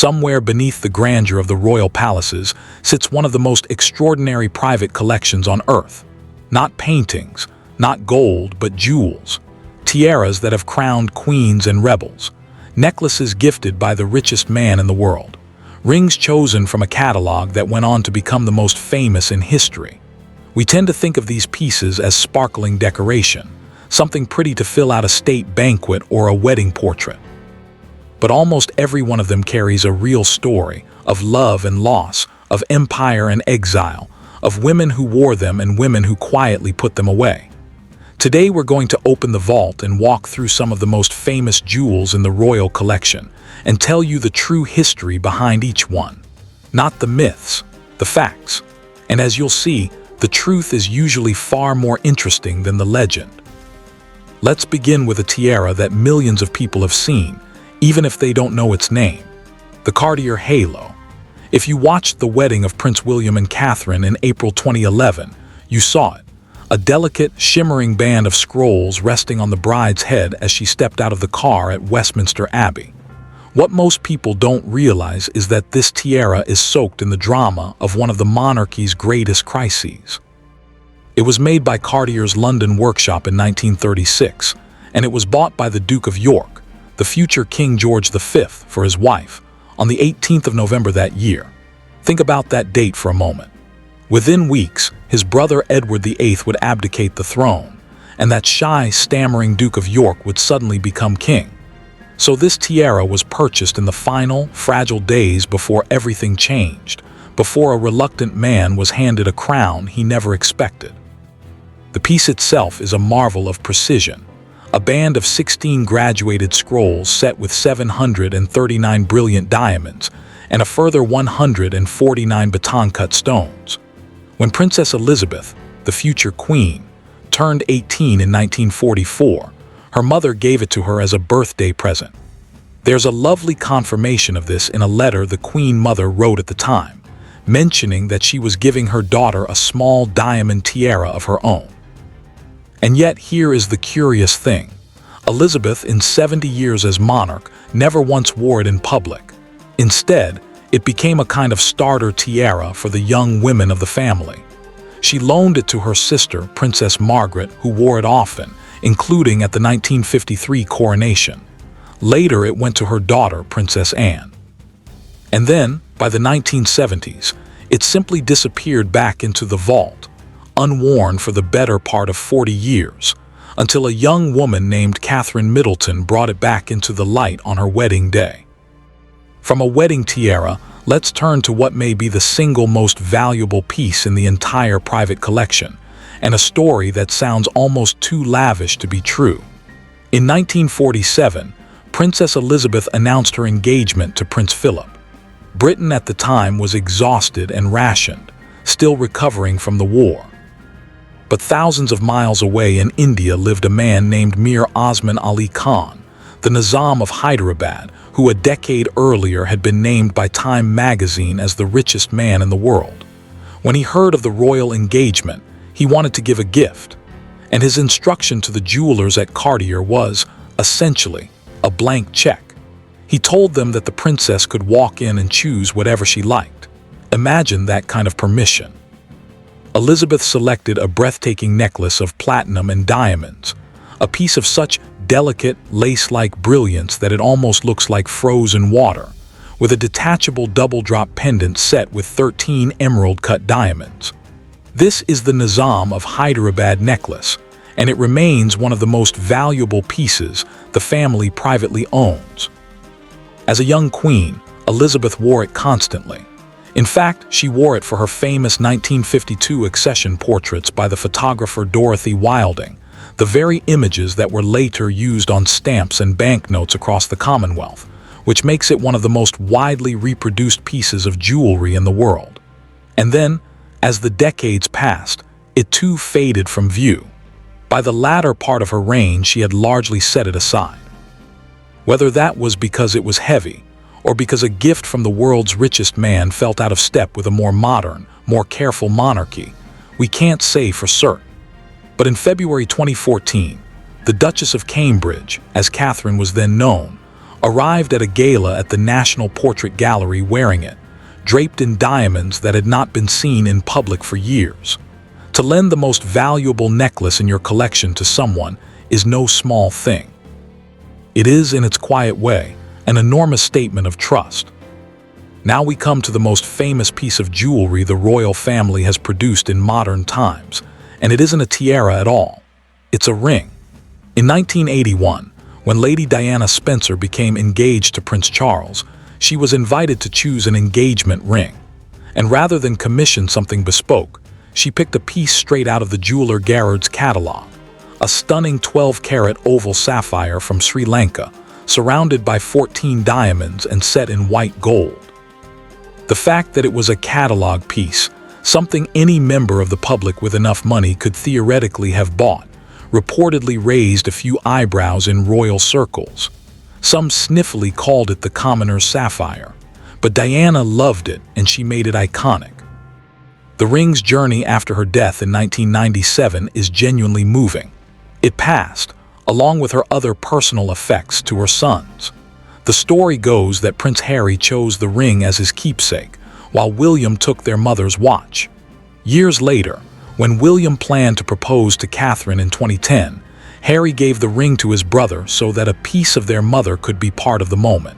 Somewhere beneath the grandeur of the royal palaces sits one of the most extraordinary private collections on earth. Not paintings, not gold, but jewels. Tiaras that have crowned queens and rebels. Necklaces gifted by the richest man in the world. Rings chosen from a catalog that went on to become the most famous in history. We tend to think of these pieces as sparkling decoration, something pretty to fill out a state banquet or a wedding portrait. But almost every one of them carries a real story of love and loss, of empire and exile, of women who wore them and women who quietly put them away. Today we're going to open the vault and walk through some of the most famous jewels in the royal collection and tell you the true history behind each one. Not the myths, the facts. And as you'll see, the truth is usually far more interesting than the legend. Let's begin with a tiara that millions of people have seen, even if they don't know its name. The Cartier halo. If you watched the wedding of Prince William and Catherine in April 2011, you saw it. A delicate, shimmering band of scrolls resting on the bride's head as she stepped out of the car at Westminster Abbey. What most people don't realize is that this tiara is soaked in the drama of one of the monarchy's greatest crises. It was made by Cartier's London workshop in 1936, and it was bought by the Duke of York, the future King George V, for his wife, on the 18th of November that year. Think about that date for a moment. Within weeks, his brother Edward VIII would abdicate the throne, and that shy, stammering Duke of York would suddenly become king. So this tiara was purchased in the final, fragile days before everything changed, before a reluctant man was handed a crown he never expected. The piece itself is a marvel of precision, a band of 16 graduated scrolls set with 739 brilliant diamonds and a further 149 baton-cut stones. When Princess Elizabeth, the future queen, turned 18 in 1944, her mother gave it to her as a birthday present. There's a lovely confirmation of this in a letter the Queen Mother wrote at the time, mentioning that she was giving her daughter a small diamond tiara of her own. And yet here is the curious thing. Elizabeth, in 70 years as monarch, never once wore it in public. Instead, it became a kind of starter tiara for the young women of the family. She loaned it to her sister, Princess Margaret, who wore it often, including at the 1953 coronation. Later, it went to her daughter, Princess Anne. And then, by the 1970s, it simply disappeared back into the vault, unworn for the better part of 40 years, until a young woman named Catherine Middleton brought it back into the light on her wedding day. From a wedding tiara, let's turn to what may be the single most valuable piece in the entire private collection, and a story that sounds almost too lavish to be true. In 1947, Princess Elizabeth announced her engagement to Prince Philip. Britain at the time was exhausted and rationed, still recovering from the war. But thousands of miles away in India lived a man named Mir Osman Ali Khan, the Nizam of Hyderabad, who a decade earlier had been named by Time magazine as the richest man in the world. When he heard of the royal engagement, he wanted to give a gift, and his instruction to the jewelers at Cartier was, essentially, a blank check. He told them that the princess could walk in and choose whatever she liked. Imagine that kind of permission. Elizabeth selected a breathtaking necklace of platinum and diamonds, a piece of such delicate, lace-like brilliance that it almost looks like frozen water, with a detachable double-drop pendant set with 13 emerald-cut diamonds. This is the Nizam of Hyderabad necklace, and it remains one of the most valuable pieces the family privately owns. As a young queen, Elizabeth wore it constantly. In fact, she wore it for her famous 1952 accession portraits by the photographer Dorothy Wilding, the very images that were later used on stamps and banknotes across the Commonwealth, which makes it one of the most widely reproduced pieces of jewelry in the world. And then, as the decades passed, it too faded from view. By the latter part of her reign, she had largely set it aside. Whether that was because it was heavy, or because a gift from the world's richest man felt out of step with a more modern, more careful monarchy, we can't say for certain. But in February 2014, the Duchess of Cambridge, as Catherine was then known, arrived at a gala at the National Portrait Gallery wearing it, draped in diamonds that had not been seen in public for years. To lend the most valuable necklace in your collection to someone is no small thing. It is, in its quiet way, an enormous statement of trust. Now we come to the most famous piece of jewelry the royal family has produced in modern times, and it isn't a tiara at all. It's a ring. In 1981, when Lady Diana Spencer became engaged to Prince Charles, she was invited to choose an engagement ring. And rather than commission something bespoke, she picked a piece straight out of the jeweler Garrard's catalog, a stunning 12-carat oval sapphire from Sri Lanka, surrounded by 14 diamonds and set in white gold. The fact that it was a catalog piece, something any member of the public with enough money could theoretically have bought, reportedly raised a few eyebrows in royal circles. Some sniffily called it the commoner's sapphire, but Diana loved it and she made it iconic. The ring's journey after her death in 1997 is genuinely moving. It passed, along with her other personal effects, to her sons. The story goes that Prince Harry chose the ring as his keepsake, while William took their mother's watch. Years later, when William planned to propose to Catherine in 2010, Harry gave the ring to his brother so that a piece of their mother could be part of the moment.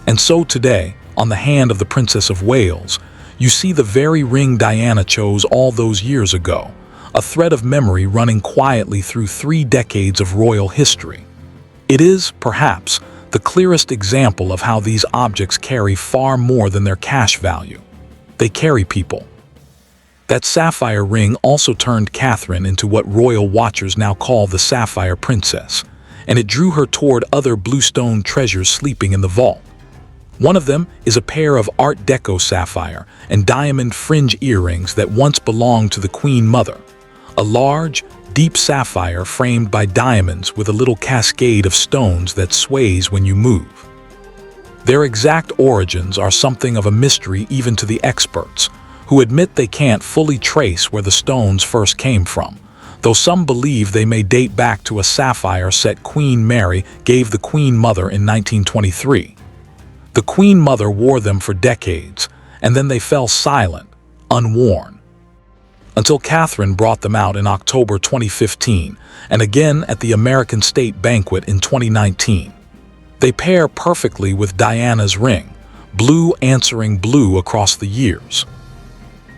And so today, on the hand of the Princess of Wales, you see the very ring Diana chose all those years ago, a thread of memory running quietly through 3 decades of royal history. It is, perhaps, the clearest example of how these objects carry far more than their cash value. They carry people. That sapphire ring also turned Catherine into what royal watchers now call the Sapphire Princess, and it drew her toward other bluestone treasures sleeping in the vault. One of them is a pair of Art Deco sapphire and diamond fringe earrings that once belonged to the Queen Mother, a large, deep sapphire framed by diamonds with a little cascade of stones that sways when you move. Their exact origins are something of a mystery even to the experts, who admit they can't fully trace where the stones first came from, though some believe they may date back to a sapphire set Queen Mary gave the Queen Mother in 1923. The Queen Mother wore them for decades, and then they fell silent, unworn, until Catherine brought them out in October 2015 and again at the American State Banquet in 2019. They pair perfectly with Diana's ring, blue answering blue across the years.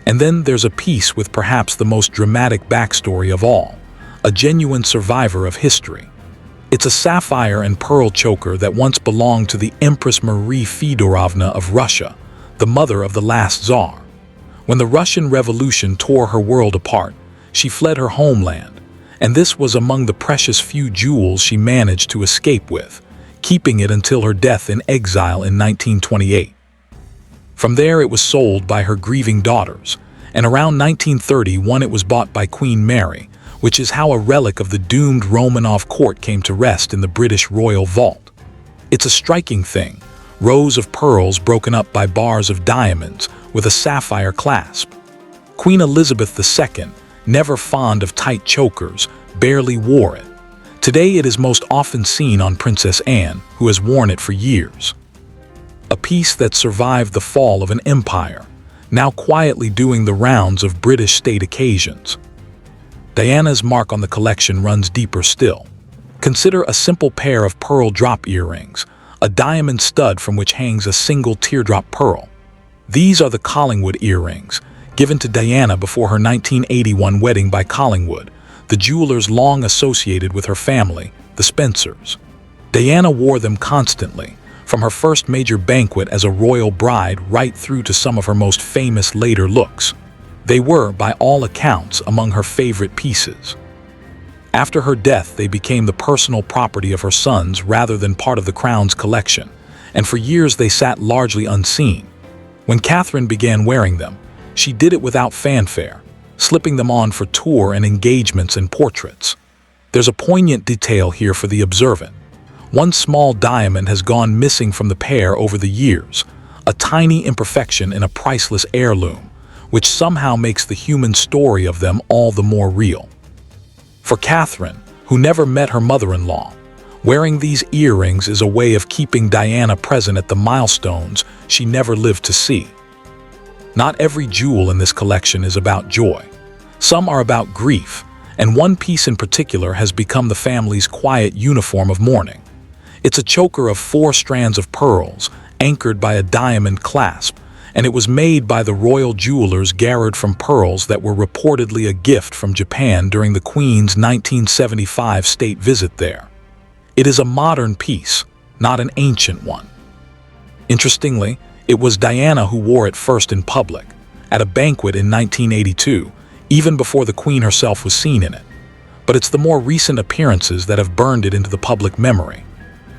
And then there's a piece with perhaps the most dramatic backstory of all, a genuine survivor of history. It's a sapphire and pearl choker that once belonged to the Empress Marie Feodorovna of Russia, the mother of the last Tsar. When the Russian Revolution tore her world apart, she fled her homeland, and this was among the precious few jewels she managed to escape with, keeping it until her death in exile in 1928. From there it was sold by her grieving daughters, and around 1931 it was bought by Queen Mary, which is how a relic of the doomed Romanov court came to rest in the British royal vault. It's a striking thing, rows of pearls broken up by bars of diamonds with a sapphire clasp. Queen Elizabeth II, never fond of tight chokers, barely wore it. Today it is most often seen on Princess Anne, who has worn it for years. A piece that survived the fall of an empire, now quietly doing the rounds of British state occasions. Diana's mark on the collection runs deeper still. Consider a simple pair of pearl drop earrings, a diamond stud from which hangs a single teardrop pearl. These are the Collingwood earrings, given to Diana before her 1981 wedding by Collingwood, the jewelers long associated with her family, the Spencers. Diana wore them constantly, from her first major banquet as a royal bride right through to some of her most famous later looks. They were, by all accounts, among her favorite pieces. After her death, they became the personal property of her sons rather than part of the crown's collection, and for years they sat largely unseen. When Catherine began wearing them, she did it without fanfare, slipping them on for tour and engagements and portraits. There's a poignant detail here for the observant. One small diamond has gone missing from the pair over the years, a tiny imperfection in a priceless heirloom, which somehow makes the human story of them all the more real. For Catherine, who never met her mother-in-law, Wearing these earrings is a way of keeping Diana present at the milestones she never lived to see. Not every jewel in this collection is about joy. Some are about grief, and one piece in particular has become the family's quiet uniform of mourning. It's a choker of 4 strands of pearls, anchored by a diamond clasp, and it was made by the royal jewelers Garrard from pearls that were reportedly a gift from Japan during the Queen's 1975 state visit there. It is a modern piece, not an ancient one. Interestingly, it was Diana who wore it first in public, at a banquet in 1982, even before the Queen herself was seen in it. But it's the more recent appearances that have burned it into the public memory.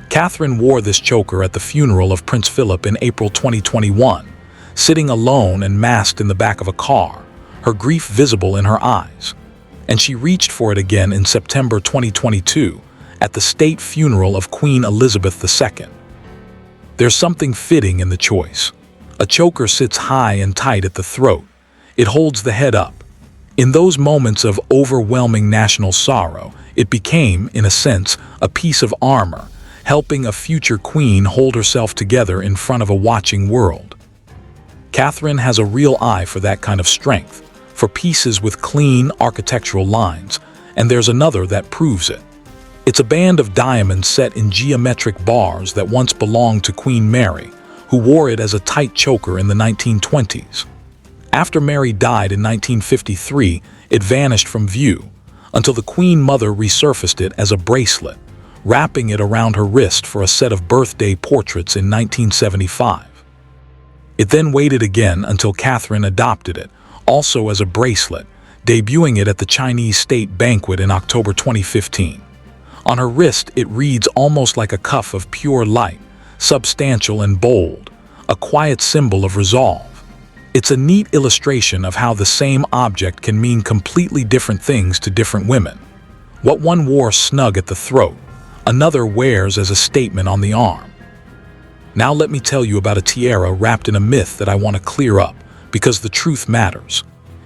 Catherine wore this choker at the funeral of Prince Philip in April 2021, sitting alone and masked in the back of a car, her grief visible in her eyes. And she reached for it again in September 2022 at the state funeral of Queen Elizabeth II. There's something fitting in the choice. A choker sits high and tight at the throat. It holds the head up. In those moments of overwhelming national sorrow, it became, in a sense, a piece of armor, helping a future queen hold herself together in front of a watching world. Catherine has a real eye for that kind of strength, for pieces with clean architectural lines, and there's another that proves it. It's a band of diamonds set in geometric bars that once belonged to Queen Mary, who wore it as a tight choker in the 1920s. After Mary died in 1953, it vanished from view, until the Queen Mother resurfaced it as a bracelet, wrapping it around her wrist for a set of birthday portraits in 1975. It then waited again until Catherine adopted it, also as a bracelet, debuting it at the Chinese state banquet in October 2015. On her wrist, it reads almost like a cuff of pure light, substantial and bold, a quiet symbol of resolve. It's a neat illustration of how the same object can mean completely different things to different women. What one wore snug at the throat, another wears as a statement on the arm. Now let me tell you about a tiara wrapped in a myth that I want to clear up, because the truth matters.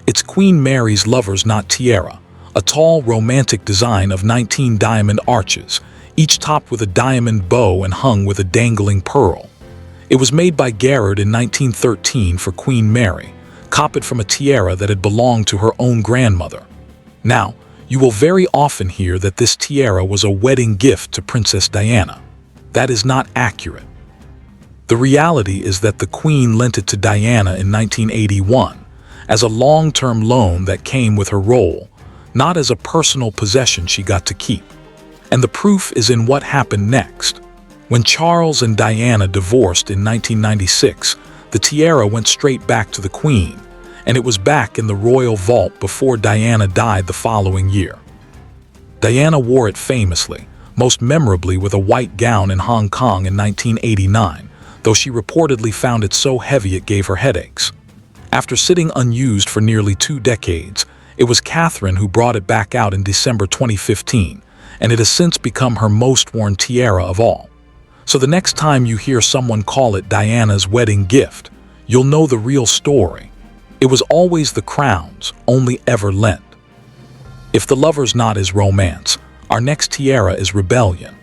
It's Queen Mary's lover's knot tiara, a tall, romantic design of 19 diamond arches, each topped with a diamond bow and hung with a dangling pearl. It was made by Garrard in 1913 for Queen Mary, copied from a tiara that had belonged to her own grandmother. Now, you will very often hear that this tiara was a wedding gift to Princess Diana. That is not accurate. The reality is that the Queen lent it to Diana in 1981 as a long-term loan that came with her role, not as a personal possession she got to keep. And the proof is in what happened next. When Charles and Diana divorced in 1996, the tiara went straight back to the Queen, and it was back in the royal vault before Diana died the following year. Diana wore it famously, most memorably with a white gown in Hong Kong in 1989, though she reportedly found it so heavy it gave her headaches. After sitting unused for nearly 2 decades, it was Catherine who brought it back out in December 2015, and it has since become her most worn tiara of all. So the next time you hear someone call it Diana's wedding gift, you'll know the real story. It was always the crown's, only ever lent. If the lover's knot is romance, our next tiara is rebellion.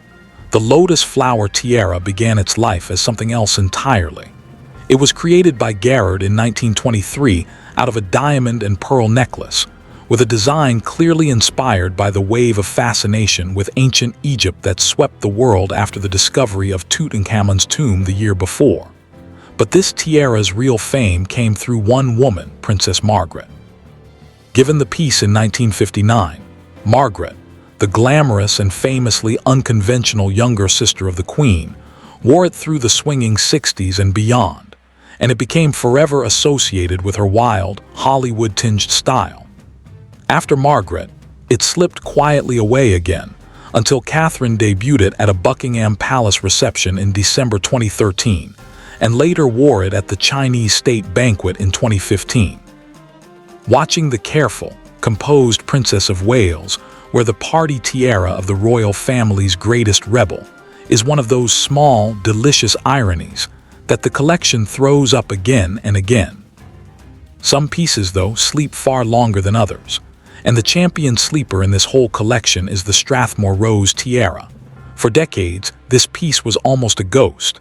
The lotus flower tiara began its life as something else entirely. It was created by Garrard in 1923 out of a diamond and pearl necklace, with a design clearly inspired by the wave of fascination with ancient Egypt that swept the world after the discovery of Tutankhamun's tomb the year before. But this tiara's real fame came through one woman, Princess Margaret. Given the piece in 1959, Margaret, the glamorous and famously unconventional younger sister of the Queen, wore it through the swinging 60s and beyond, and it became forever associated with her wild, Hollywood-tinged style. After Margaret, it slipped quietly away again, until Catherine debuted it at a Buckingham Palace reception in December 2013, and later wore it at the Chinese state banquet in 2015. Watching the careful, composed Princess of Wales wear the party tiara of the royal family's greatest rebel is one of those small, delicious ironies that the collection throws up again and again. Some pieces, though, sleep far longer than others, and the champion sleeper in this whole collection is the Strathmore Rose tiara. For decades, this piece was almost a ghost.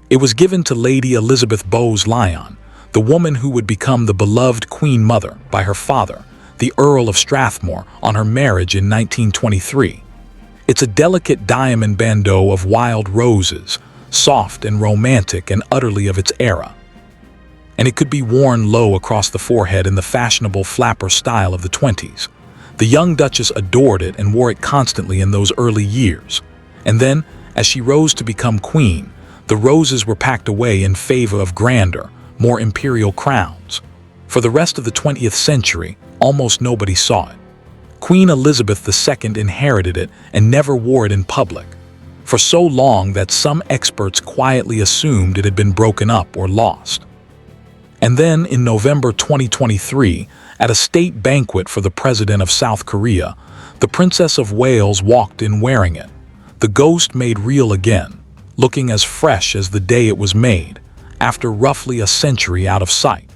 It was given to Lady Elizabeth Bowes-Lyon, the woman who would become the beloved Queen Mother, by her father, the Earl of Strathmore, on her marriage in 1923. It's a delicate diamond bandeau of wild roses, soft and romantic and utterly of its era. And it could be worn low across the forehead in the fashionable flapper style of the 20s. The young Duchess adored it and wore it constantly in those early years. And then, as she rose to become queen, the roses were packed away in favor of grander, more imperial crowns. For the rest of the 20th century, almost nobody saw it. Queen Elizabeth II inherited it and never wore it in public, for so long that some experts quietly assumed it had been broken up or lost. And then, in November 2023, at a state banquet for the President of South Korea, the Princess of Wales walked in wearing it, the ghost made real again, looking as fresh as the day it was made, after roughly a century out of sight.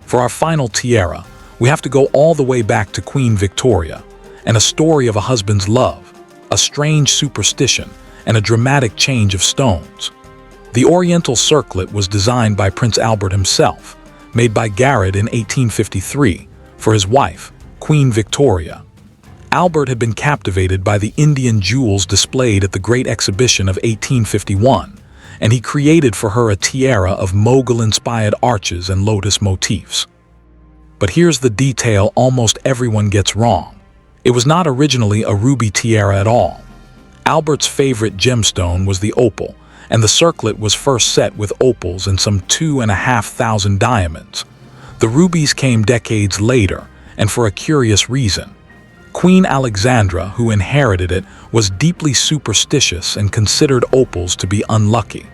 For our final tiara, we have to go all the way back to Queen Victoria, and a story of a husband's love, a strange superstition, and a dramatic change of stones. The Oriental circlet was designed by Prince Albert himself, made by Garrett in 1853, for his wife, Queen Victoria. Albert had been captivated by the Indian jewels displayed at the Great Exhibition of 1851, and he created for her a tiara of Mughal-inspired arches and lotus motifs. But here's the detail almost everyone gets wrong. It was not originally a ruby tiara at all. Albert's favorite gemstone was the opal, and the circlet was first set with opals and some 2,500 diamonds. The rubies came decades later, and for a curious reason. Queen Alexandra, who inherited it, was deeply superstitious and considered opals to be unlucky.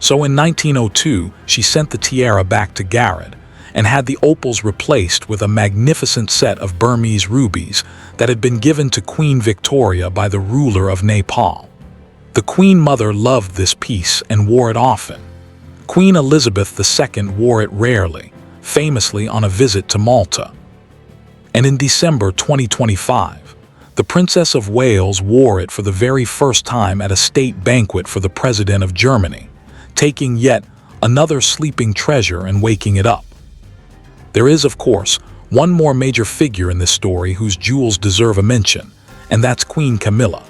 So in 1902, she sent the tiara back to Garrett and had the opals replaced with a magnificent set of Burmese rubies that had been given to Queen Victoria by the ruler of Nepal. The Queen Mother loved this piece and wore it often. Queen Elizabeth II wore it rarely, famously on a visit to Malta. And in December 2025, the Princess of Wales wore it for the very first time at a state banquet for the President of Germany, taking yet another sleeping treasure and waking it up. There is, of course, one more major figure in this story whose jewels deserve a mention, and that's Queen Camilla.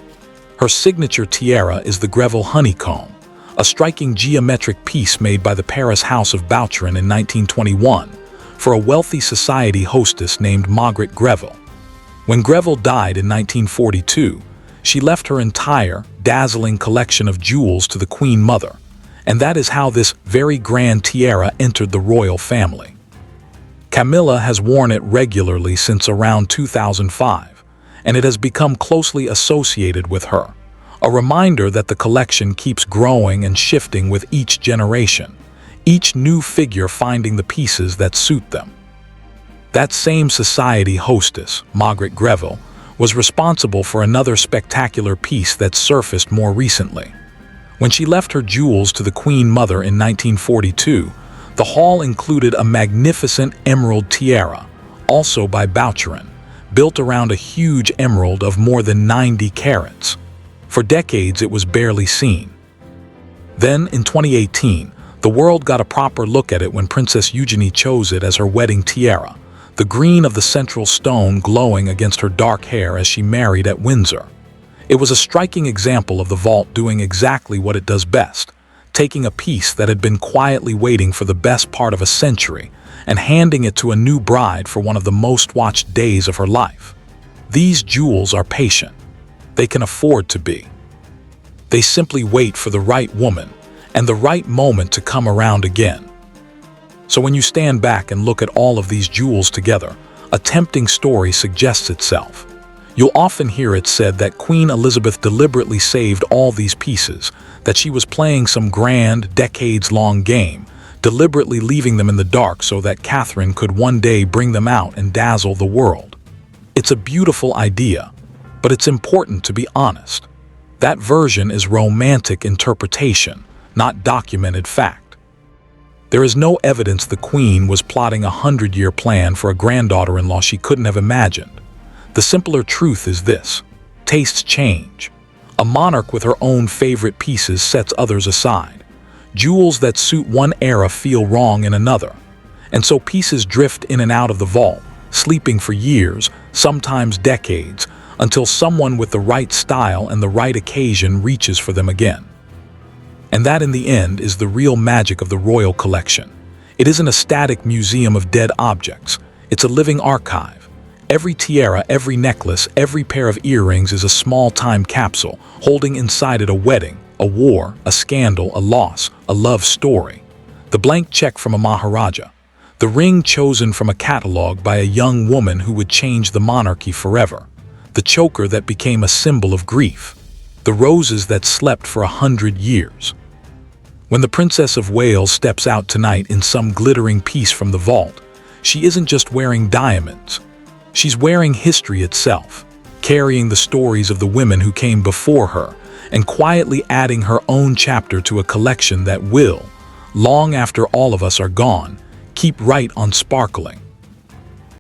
Her signature tiara is the Greville honeycomb, a striking geometric piece made by the Paris House of Boucheron in 1921 for a wealthy society hostess named Margaret Greville. When Greville died in 1942, she left her entire, dazzling collection of jewels to the Queen Mother, and that is how this very grand tiara entered the royal family. Camilla has worn it regularly since around 2005, and it has become closely associated with her, a reminder that the collection keeps growing and shifting with each generation, each new figure finding the pieces that suit them. That same society hostess, Margaret Greville, was responsible for another spectacular piece that surfaced more recently. When she left her jewels to the Queen Mother in 1942, the haul included a magnificent emerald tiara, also by Boucheron, built around a huge emerald of more than 90 carats. For decades, it was barely seen. Then, in 2018, the world got a proper look at it when Princess Eugenie chose it as her wedding tiara, the green of the central stone glowing against her dark hair as she married at Windsor. It was a striking example of the vault doing exactly what it does best, taking a piece that had been quietly waiting for the best part of a century and handing it to a new bride for one of the most watched days of her life. These jewels are patient. They can afford to be. They simply wait for the right woman and the right moment to come around again. So when you stand back and look at all of these jewels together, a tempting story suggests itself. You'll often hear it said that Queen Elizabeth deliberately saved all these pieces, that she was playing some grand, decades-long game, deliberately leaving them in the dark so that Catherine could one day bring them out and dazzle the world. It's a beautiful idea, but it's important to be honest. That version is romantic interpretation, not documented fact. There is no evidence the Queen was plotting a 100-year plan for a granddaughter-in-law she couldn't have imagined. The simpler truth is this: tastes change. A monarch with her own favorite pieces sets others aside. Jewels that suit one era feel wrong in another. And so pieces drift in and out of the vault, sleeping for years, sometimes decades, until someone with the right style and the right occasion reaches for them again. And that, in the end, is the real magic of the royal collection. It isn't a static museum of dead objects. It's a living archive. Every tiara, every necklace, every pair of earrings is a small time capsule, holding inside it a wedding, a war, a scandal, a loss, a love story. The blank cheque from a Maharaja. The ring chosen from a catalogue by a young woman who would change the monarchy forever. The choker that became a symbol of grief. The roses that slept for 100 years. When the Princess of Wales steps out tonight in some glittering piece from the vault, she isn't just wearing diamonds. She's wearing history itself, carrying the stories of the women who came before her, and quietly adding her own chapter to a collection that will, long after all of us are gone, keep right on sparkling.